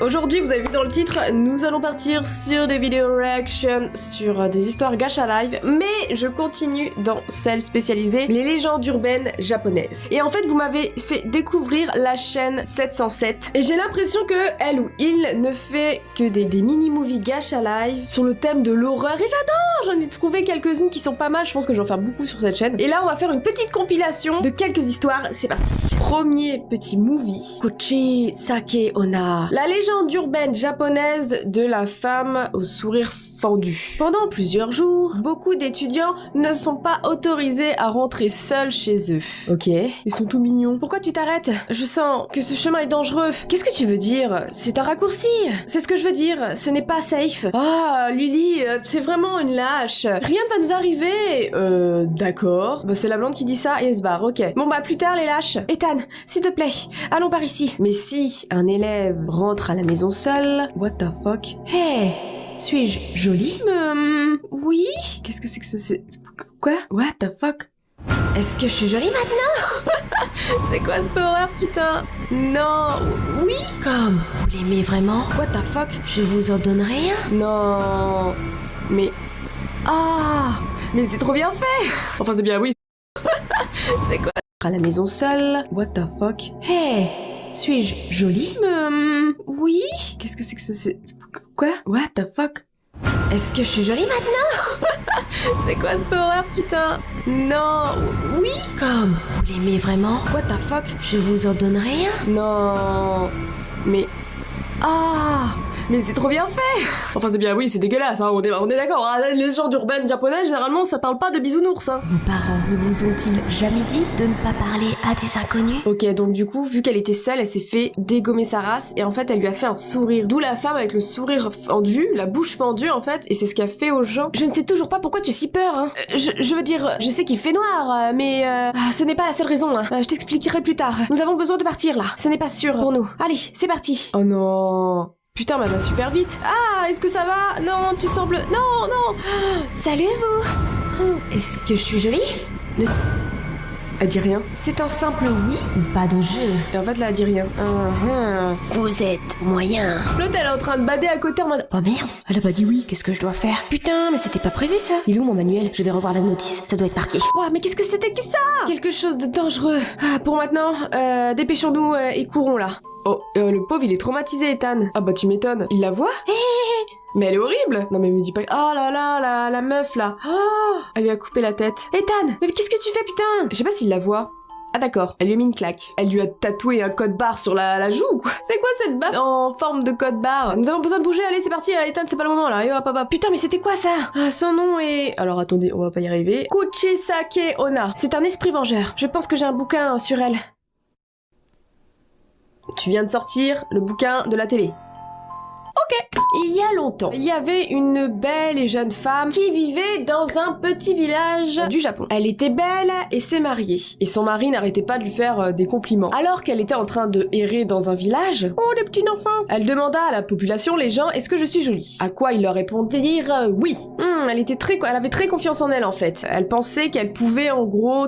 Aujourd'hui, vous avez vu dans le titre, nous allons partir sur des vidéos reaction sur des histoires gacha live, mais je continue dans celle spécialisée les légendes urbaines japonaises. Et en fait, vous m'avez fait découvrir la chaîne 707, et j'ai l'impression que elle ou il ne fait que des mini-movies gacha live sur le thème de l'horreur, et j'adore. J'en ai trouvé quelques-unes qui sont pas mal, je pense que j'en vais en faire beaucoup sur cette chaîne. Et là, on va faire une petite compilation de quelques histoires, c'est parti. Premier petit movie, Kochi Sake Onna, la légende urbaine japonaise de la femme au sourire fendu. Pendant plusieurs jours, beaucoup d'étudiants ne sont pas autorisés à rentrer seuls chez eux. Ok, ils sont tout mignons. Pourquoi tu t'arrêtes? Je sens que ce chemin est dangereux. Qu'est-ce que tu veux dire? C'est un raccourci. C'est ce que je veux dire. Ce n'est pas safe. Ah, Lily, c'est vraiment une lâche. Rien ne va nous arriver. D'accord. Bah, c'est la blonde qui dit ça et elle se barre. Ok. Bon bah plus tard les lâches. Ethan, s'il te plaît, allons par ici. Mais si un élève rentre à la maison seul, what the fuck? Hey, suis-je jolie? Oui. Qu'est-ce que c'est que c'est... Quoi? What the fuck? Est-ce que je suis jolie maintenant? C'est quoi cette horreur, putain? Non. Oui. Comme vous l'aimez vraiment? What the fuck? Je vous en donnerai un? Non. Mais... Ah, mais c'est trop bien fait. Enfin c'est bien, oui. C'est quoi? À la maison seule? What the fuck? Hey, suis-je jolie? Oui. Qu'est-ce que c'est que c'est... Quoi? What the fuck? Est-ce que je suis jolie maintenant? C'est quoi cette horreur, putain? Non. Oui. Comme vous l'aimez vraiment? What the fuck? Je vous en donnerai un? Non. Mais... Ah, mais c'est trop bien fait. Enfin c'est bien, oui, c'est dégueulasse, hein, on est d'accord, hein, les légendes urbaines japonaises, généralement ça parle pas de bisounours, hein. Vos parents ne vous ont-ils jamais dit de ne pas parler à des inconnus? Ok, donc du coup, vu qu'elle était seule, elle s'est fait dégommer sa race, et en fait elle lui a fait un sourire. D'où la femme avec le sourire fendu, la bouche fendue en fait, et c'est ce qu'elle fait aux gens. Je ne sais toujours pas pourquoi tu as si peur, hein. Je veux dire, je sais qu'il fait noir, mais ce n'est pas la seule raison, hein. Je t'expliquerai plus tard. Nous avons besoin de partir là, ce n'est pas sûr pour nous. Allez, c'est parti. Oh non. Putain, mais elle va super vite. Ah, est-ce que ça va? Non, tu sembles... Non, non. Salut vous. Est-ce que je suis jolie? Elle dit rien. C'est un simple oui ou pas d'enjeu. Et en fait, là, elle dit rien. Vous êtes moyen. L'autre, elle est en train de bader à côté en mode... Oh merde, elle a pas dit oui, qu'est-ce que je dois faire? Putain, mais c'était pas prévu ça. Il est où mon manuel? Je vais revoir la notice, ça doit être marqué. Ouah, mais qu'est-ce que c'était que ça? Quelque chose de dangereux. Ah, pour maintenant, dépêchons-nous et courons là. Oh, le pauvre, il est traumatisé, Ethan. Ah bah tu m'étonnes. Il la voit? Mais elle est horrible. Non mais me dis pas... Oh là là, la meuf là. Oh, elle lui a coupé la tête. Ethan, mais qu'est-ce que tu fais, putain? Je sais pas s'il la voit. Ah d'accord, elle lui a mis une claque. Elle lui a tatoué un code barre sur la joue, quoi. C'est quoi cette baffe en forme de code barre? Nous avons besoin de bouger, allez c'est parti, Ethan, c'est pas le moment là. Et hop, hop, hop. Putain, mais c'était quoi ça? Ah, son nom est... Alors attendez, on va pas y arriver. Kuchisake Onna. C'est un esprit vengeur. Je pense que j'ai un bouquin sur elle. Tu viens de sortir le bouquin de la télé. Ok. Il y a longtemps, il y avait une belle et jeune femme qui vivait dans un petit village du Japon. Elle était belle et s'est mariée. Et son mari n'arrêtait pas de lui faire des compliments. Alors qu'elle était en train de errer dans un village, oh les petits enfants, elle demanda à la population, les gens, est-ce que je suis jolie? À quoi ils leur répondirent oui. Elle avait très confiance en elle en fait. Elle pensait qu'elle pouvait en gros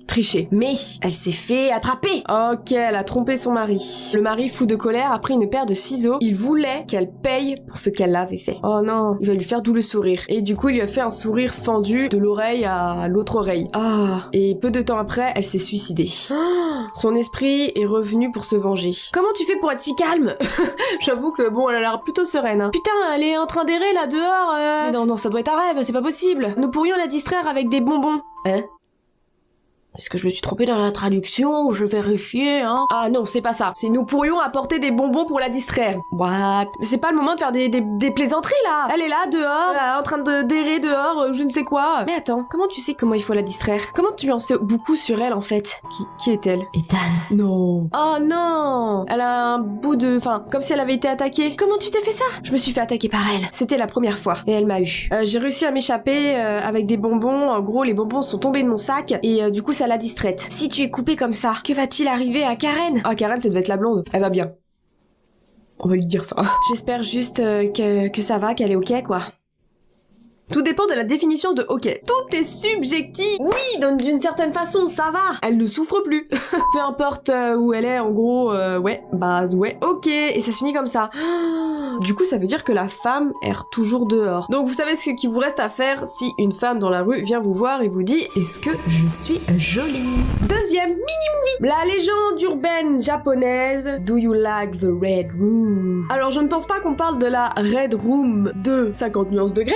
tricher. Mais elle s'est fait attraper. Ok, elle a trompé son mari. Le mari, fou de colère, a pris une paire de ciseaux. Il voulait qu'elle paye pour ce qu'elle avait fait. Oh non, il va lui faire double sourire. Et du coup, il lui a fait un sourire fendu de l'oreille à l'autre oreille. Ah. Et peu de temps après, elle s'est suicidée. Son esprit est revenu pour se venger. Comment tu fais pour être si calme? J'avoue que bon, elle a l'air plutôt sereine. Hein. Putain, elle est en train d'errer là dehors. Mais non, ça doit être un rêve, c'est pas possible. Nous pourrions la distraire avec des bonbons. Hein? Est-ce que je me suis trompée dans la traduction? Je vérifiais, hein? Ah non, c'est pas ça. C'est nous pourrions apporter des bonbons pour la distraire. What? Mais c'est pas le moment de faire des plaisanteries, là. Elle est là, dehors, en train de d'errer dehors, je ne sais quoi. Mais attends, comment tu sais comment il faut la distraire? Comment tu en sais beaucoup sur elle, en fait? Qui est-elle? Ethan. Non. Oh non. Elle a un bout de... Enfin, comme si elle avait été attaquée. Comment tu t'es fait ça? Je me suis fait attaquer par elle. C'était la première fois. Et elle m'a eu. J'ai réussi à m'échapper avec des bonbons. En gros, les bonbons sont tombés de mon sac. Et du coup, ça l'a distraite. Si tu es coupé comme ça, que va-t-il arriver à Karen? Ah, Karen, ça devait être la blonde. Elle va bien. On va lui dire ça. J'espère juste que ça va, qu'elle est ok, quoi. Tout dépend de la définition de ok. Tout est subjectif. Oui, donc d'une certaine façon, ça va. Elle ne souffre plus. Peu importe où elle est, en gros, ouais, bah ouais, ok. Et ça se finit comme ça. Du coup, ça veut dire que la femme erre toujours dehors. Donc vous savez ce qu'il vous reste à faire si une femme dans la rue vient vous voir et vous dit « Est-ce que je suis jolie ?» Deuxième mini-movie. La légende urbaine japonaise « Do you like the red room ?» Alors je ne pense pas qu'on parle de la red room de 50 nuances degrés.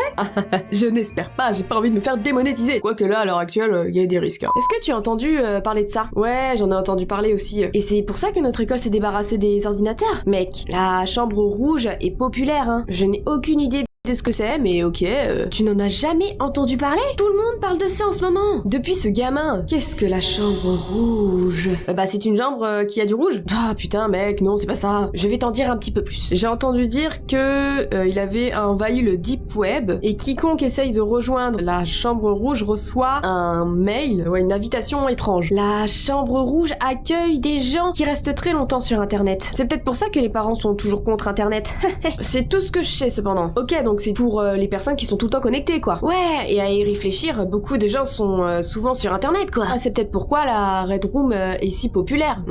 Je n'espère pas, j'ai pas envie de me faire démonétiser. Quoique là, à l'heure actuelle, il y a des risques. Est-ce que tu as entendu parler de ça? Ouais, j'en ai entendu parler aussi. Et c'est pour ça que notre école s'est débarrassée des ordinateurs. Mec, la chambre rouge est populaire, hein. Je n'ai aucune idée de ce que c'est, mais ok. Tu n'en as jamais entendu parler? Tout le monde parle de ça en ce moment. Depuis ce gamin. Qu'est-ce que la chambre rouge? Bah c'est une chambre qui a du rouge. Ah putain mec, non c'est pas ça. Je vais t'en dire un petit peu plus. J'ai entendu dire que il avait envahi le deep web et quiconque essaye de rejoindre la chambre rouge reçoit un mail, une invitation étrange. La chambre rouge accueille des gens qui restent très longtemps sur internet. C'est peut-être pour ça que les parents sont toujours contre internet. C'est tout ce que je sais cependant. Ok, donc c'est pour les personnes qui sont tout le temps connectées quoi. Ouais, et à y réfléchir, beaucoup de gens sont souvent sur internet quoi. Ah, c'est peut-être pourquoi la Red Room est si populaire.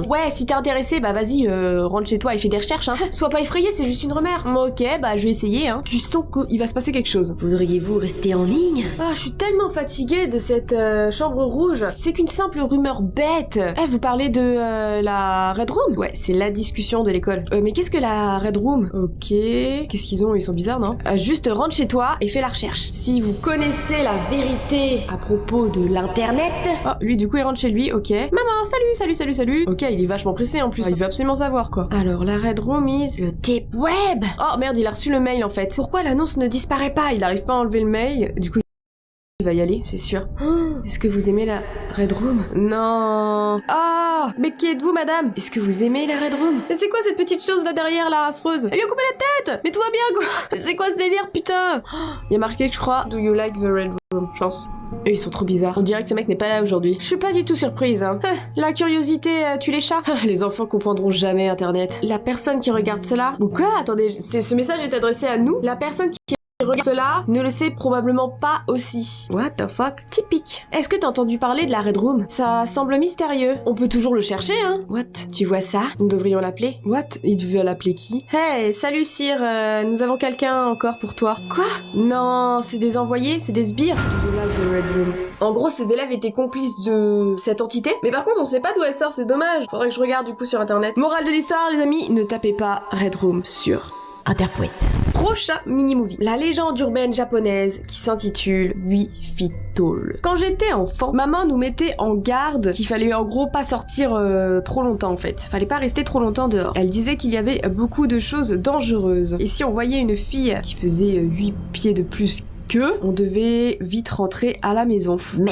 Ouais, si t'es intéressé, bah vas-y, rentre chez toi et fais des recherches hein. Sois pas effrayé, c'est juste une rumeur. Ok, bah je vais essayer hein. Tu sens qu'il va se passer quelque chose. Voudriez-vous rester en ligne? Ah, je suis tellement fatiguée de cette chambre rouge. C'est qu'une simple rumeur bête. Vous parlez de la Red Room? Ouais, c'est la discussion de l'école. Mais qu'est-ce que la Red Room? Ok, qu'est-ce qu'ils ont? Ils sont bizarre, non? Juste rentre chez toi et fais la recherche. Si vous connaissez la vérité à propos de l'internet... Oh, lui du coup il rentre chez lui, ok. Maman, salut. Ok, il est vachement pressé en plus. Il veut absolument savoir quoi. Alors la Red Room is... le deep web. Oh merde, il a reçu le mail en fait. Pourquoi l'annonce ne disparaît pas? Il arrive pas à enlever le mail. Du coup... il va y aller, c'est sûr. Est-ce que vous aimez la Red Room? Non. Ah, mais qui êtes-vous, madame? Est-ce que vous aimez la Red Room? Mais c'est quoi cette petite chose là derrière, là, affreuse? Elle lui a coupé la tête! Mais tout va bien, quoi! C'est quoi ce délire, putain? Il y a marqué, je crois, Do you like the Red Room? Chance. Eux, ils sont trop bizarres. On dirait que ce mec n'est pas là aujourd'hui. Je suis pas du tout surprise, hein. La curiosité tue les chats. Les enfants comprendront jamais Internet. La personne qui regarde cela... Ou quoi? Attendez, ce message est adressé à nous? La personne qui regarde cela ne le sait probablement pas aussi. What the fuck? Typique. Est-ce que t'as entendu parler de la Red Room? Ça semble mystérieux. On peut toujours le chercher, hein? What? Tu vois ça? Nous devrions l'appeler. What? Il devait l'appeler qui? Hey, salut Sir, nous avons quelqu'un encore pour toi. Quoi? Non, c'est des envoyés? C'est des sbires? Do you like the Red Room? En gros, ces élèves étaient complices de cette entité. Mais par contre, on sait pas d'où elle sort, c'est dommage. Faudrait que je regarde du coup sur internet. Morale de l'histoire, les amis, ne tapez pas Red Room sur Interpoint. Prochain mini-movie. La légende urbaine japonaise qui s'intitule 8 feet tall. Quand j'étais enfant, maman nous mettait en garde qu'il fallait en gros pas sortir trop longtemps en fait. Fallait pas rester trop longtemps dehors. Elle disait qu'il y avait beaucoup de choses dangereuses. Et si on voyait une fille qui faisait 8 pieds de plus on devait vite rentrer à la maison. Mais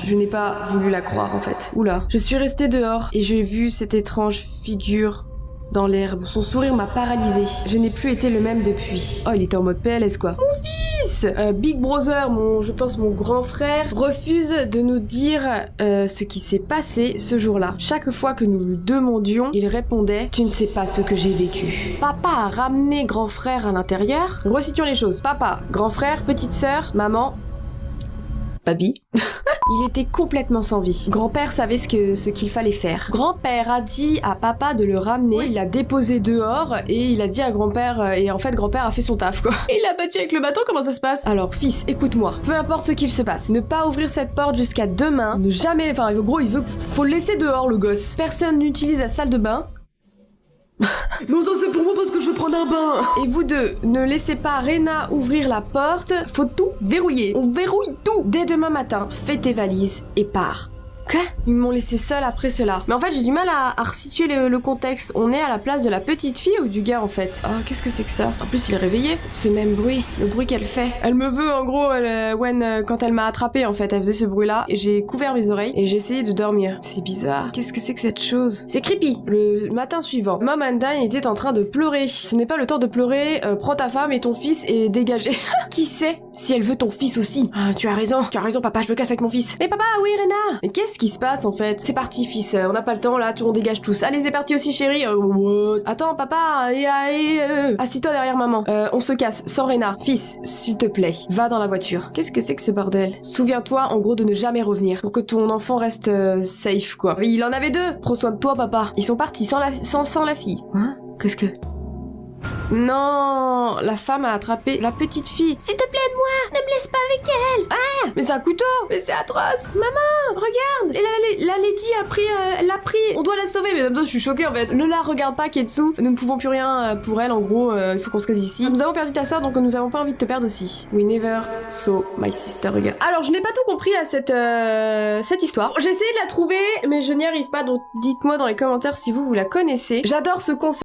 je n'ai pas voulu la croire en fait. Oula. Je suis restée dehors et j'ai vu cette étrange figure dans l'herbe. Son sourire m'a paralysée. Je n'ai plus été le même depuis. Oh, il était en mode PLS quoi. Mon fils! Big Brother, je pense mon grand frère, refuse de nous dire ce qui s'est passé ce jour-là. Chaque fois que nous lui demandions, il répondait « Tu ne sais pas ce que j'ai vécu ». Papa a ramené grand frère à l'intérieur. Resituons les choses. Papa, grand frère, petite sœur, maman... Babi. Il était complètement sans vie. Grand-père savait ce qu'il fallait faire. Grand-père a dit à papa de le ramener, il l'a déposé dehors et il a dit à grand-père, et en fait grand-père a fait son taf quoi. Et il l'a battu avec le bâton, comment ça se passe? Alors fils, écoute-moi, peu importe ce qu'il se passe, ne pas ouvrir cette porte jusqu'à demain, ne jamais, enfin gros faut le laisser dehors le gosse. Personne n'utilise la salle de bain. Non, ça c'est pour moi parce que je vais prendre un bain. Et vous deux, ne laissez pas Rena ouvrir la porte. Faut tout verrouiller. On verrouille tout. Dès demain matin, fais tes valises et pars. Quoi? Ils m'ont laissé seule après cela. Mais en fait, j'ai du mal à resituer le contexte. On est à la place de la petite fille ou du gars en fait? Oh, qu'est-ce que c'est que ça? En plus, il est réveillé. Ce même bruit, le bruit qu'elle fait. Elle me veut en gros, quand elle m'a attrapée en fait, elle faisait ce bruit-là. Et j'ai couvert mes oreilles et j'ai essayé de dormir. C'est bizarre. Qu'est-ce que c'est que cette chose? C'est creepy. Le matin suivant, Mom and Dan était en train de pleurer. Ce n'est pas le temps de pleurer. Prends ta femme et ton fils et dégagez. Qui sait si elle veut ton fils aussi? Ah, tu as raison, papa, je me casse avec mon fils. Mais papa, oui, Rena. Mais qu'est-ce qui se passe en fait? C'est parti fils, on n'a pas le temps là, on dégage tous. Allez c'est parti aussi chérie. What? Attends papa, assis-toi derrière maman. On se casse, sans Rena. Fils, s'il te plaît, va dans la voiture. Qu'est-ce que c'est que ce bordel? Souviens-toi en gros de ne jamais revenir pour que ton enfant reste safe quoi. Il en avait deux. Prends soin de toi papa. Ils sont partis sans la fille. Hein? Qu'est-ce que... Non, la femme a attrapé la petite fille. S'il te plaît, aide-moi, ne me laisse pas avec elle. Ah, mais c'est un couteau, mais c'est atroce. Maman, regarde, et la Lady a pris, elle l'a pris. On doit la sauver, mais en même temps, je suis choquée en fait. Ne la regarde pas, Ketsu. Nous ne pouvons plus rien pour elle. En gros, il faut qu'on se casse ici. Nous avons perdu ta soeur, donc nous avons pas envie de te perdre aussi. We never saw my sister again. Alors, je n'ai pas tout compris à cette histoire. J'ai essayé de la trouver, mais je n'y arrive pas. Donc, dites-moi dans les commentaires si vous la connaissez. J'adore ce concept.